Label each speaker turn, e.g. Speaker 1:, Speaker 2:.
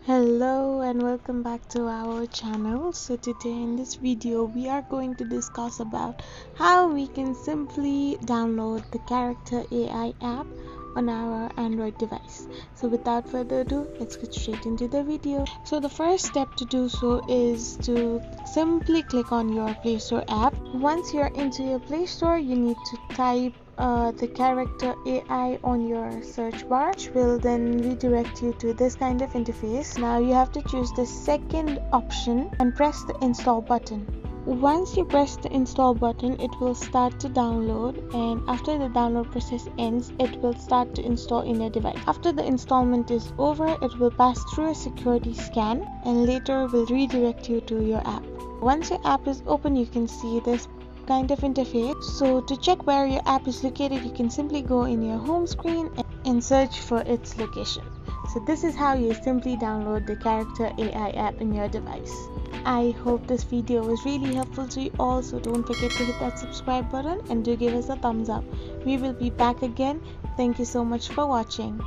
Speaker 1: Hello and welcome back to our channel. So today in this video we are going to discuss about how we can simply download the Character AI app on our Android device. So without further ado, let's get straight into the video. So the first step to do so is to simply click on your Play Store app. Once you're into your Play Store, you need to type the Character AI on your search bar, which will then redirect you to this kind of interface. Now you have to choose the second option and press the install button. Once you press the install button, it will start to download, and after the download process ends, it will start to install in your device. After the installment is over, it will pass through a security scan and later will redirect you to your app. Once your app is open, you can see this kind of interface. So to check where your app is located, you can simply go in your home screen and search for its location. So this is how you simply download the Character AI app in your device. I hope this video was really helpful to you all, so don't forget to hit that subscribe button and do give us a thumbs up. We will be back again. Thank you so much for watching.